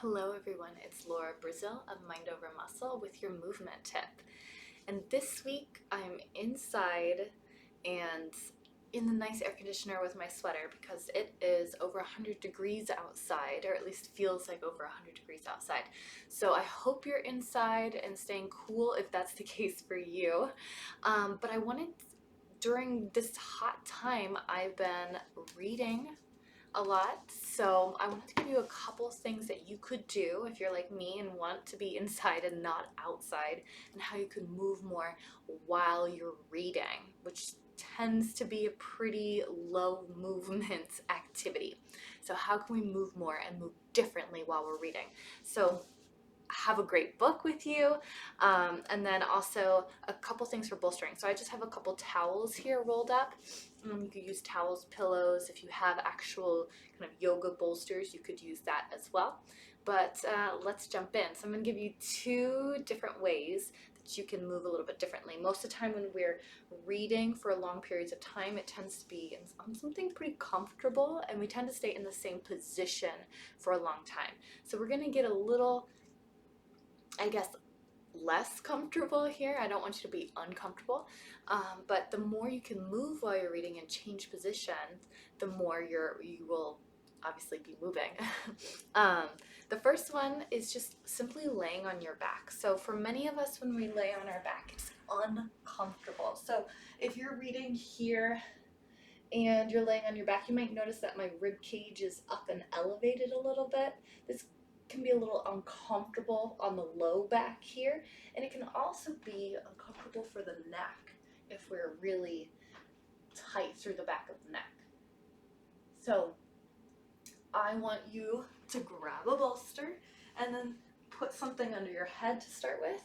Hello everyone, it's Laura Brazil of Mind Over Muscle with your movement tip. And this week I'm inside and in the nice air conditioner with my sweater because it is over 100 degrees outside, or at least feels like over 100 degrees outside. So I hope you're inside and staying cool if that's the case for you. But I wanted, during this hot time, I've been reading a lot. So I wanted to give you a couple things that you could do if you're like me and want to be inside and not outside, and how you can move more while you're reading, which tends to be a pretty low movement activity. So how can we move more and move differently while we're reading? So have a great book with you, and then also a couple things for bolstering. So I just have a couple towels here rolled up. You could use towels, pillows. If you have actual kind of yoga bolsters, you could use that as well. But let's jump in. So I'm going to give you two different ways that you can move a little bit differently. Most of the time when we're reading for long periods of time, it tends to be on something pretty comfortable, and we tend to stay in the same position for a long time. So we're going to get a little, I guess, less comfortable here. I don't want you to be uncomfortable, but the more you can move while you're reading and change positions, the more you will obviously be moving. The first one is just simply laying on your back. So for many of us, when we lay on our back, it's uncomfortable. So if you're reading here and you're laying on your back, you might notice that my rib cage is up and elevated a little bit. This can be a little uncomfortable on the low back here, and it can also be uncomfortable for the neck if we're really tight through the back of the neck. So I want you to grab a bolster and then put something under your head to start with.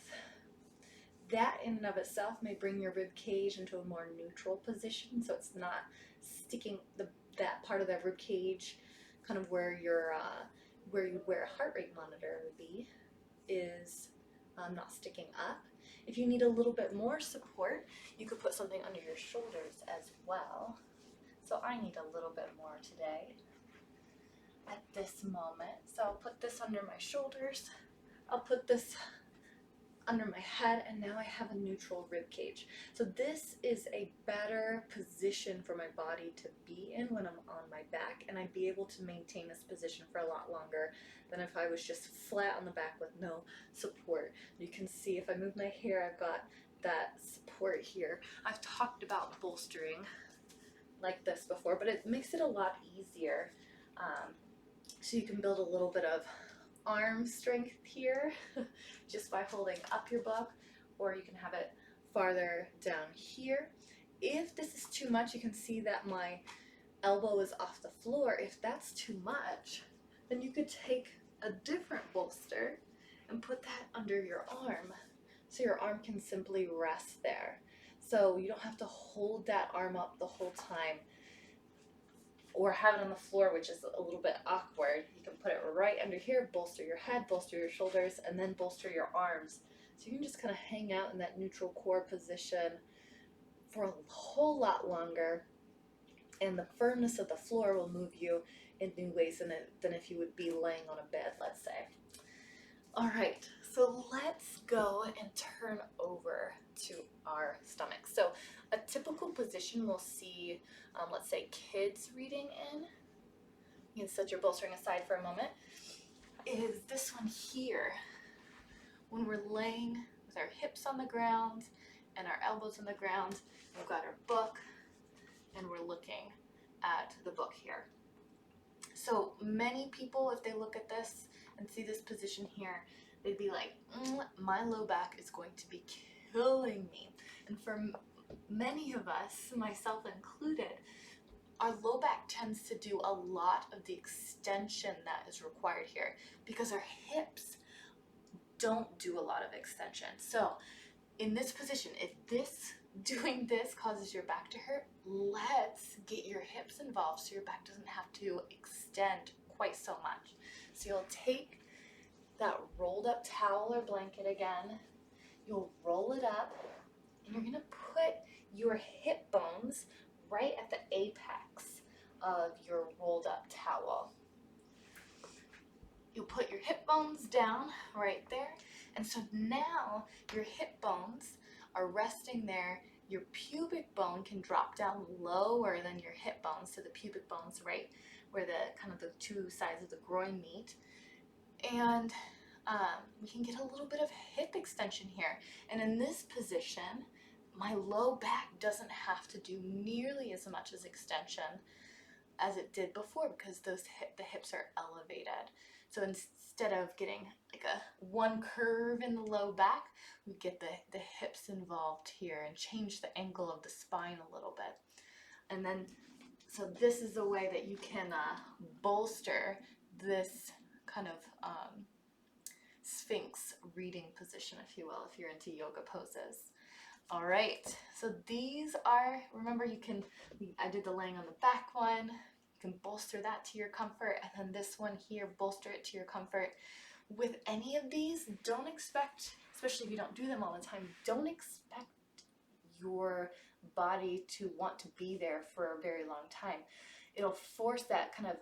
That in and of itself may bring your rib cage into a more neutral position, so it's not sticking that part of that rib cage, kind of where where you'd wear a heart rate monitor would be, is not sticking up. If you need a little bit more support, you could put something under your shoulders as well. So I need a little bit more today at this moment. So I'll put this under my shoulders. I'll put this under my head, and now I have a neutral rib cage. So this is a better position for my body to be in when I'm on my back, and I'd be able to maintain this position for a lot longer than if I was just flat on the back with no support. You can see if I move my hair, I've got that support here. I've talked about bolstering like this before, but it makes it a lot easier. So you can build a little bit of arm strength here just by holding up your book, or you can have it farther down here. If this is too much, you can see that my elbow is off the floor. If that's too much, then you could take a different bolster and put that under your arm, so your arm can simply rest there. So you don't have to hold that arm up the whole time or have it on the floor, which is a little bit awkward. You can put it right under here, bolster your head, bolster your shoulders, and then bolster your arms. So you can just kind of hang out in that neutral core position for a whole lot longer, and the firmness of the floor will move you in new ways than if you would be laying on a bed, let's say. All right, so let's go and turn over to our stomach. So a typical position we'll see, let's say kids reading in, you can set your bolstering aside for a moment, is this one here. When we're laying with our hips on the ground and our elbows on the ground, we've got our book and we're looking at the book here. So many people, if they look at this and see this position here, they'd be like, my low back is going to be killing me. And for many of us, myself included, our low back tends to do a lot of the extension that is required here because our hips don't do a lot of extension. So in this position, if doing this causes your back to hurt, let's get your hips involved so your back doesn't have to extend quite so much. So you'll take that rolled up towel or blanket again, you'll roll it up, and you're gonna put your hip bones right at the apex of your rolled up towel. You'll put your hip bones down right there. And so now your hip bones are resting there. Your pubic bone can drop down lower than your hip bones, so the pubic bone's right where the kind of the two sides of the groin meet. And we can get a little bit of hip extension here. And in this position, my low back doesn't have to do nearly as much as extension as it did before because the hips are elevated. So instead of getting like a one curve in the low back, we get the hips involved here and change the angle of the spine a little bit. And then, so this is a way that you can bolster this kind of Sphinx reading position, if you will, if you're into yoga poses. All right, so these are, remember I did the laying on the back one, you can bolster that to your comfort, and then this one here, bolster it to your comfort. With any of these, don't expect, especially if you don't do them all the time, don't expect your body to want to be there for a very long time. It'll force that kind of,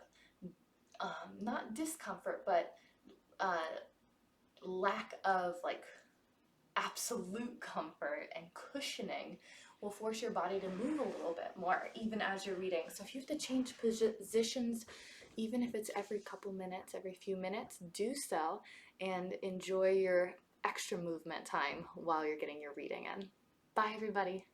not discomfort, but lack of like absolute comfort and cushioning will force your body to move a little bit more even as you're reading. So if you have to change positions, even if it's every couple minutes, every few minutes, do so and enjoy your extra movement time while you're getting your reading in. Bye everybody.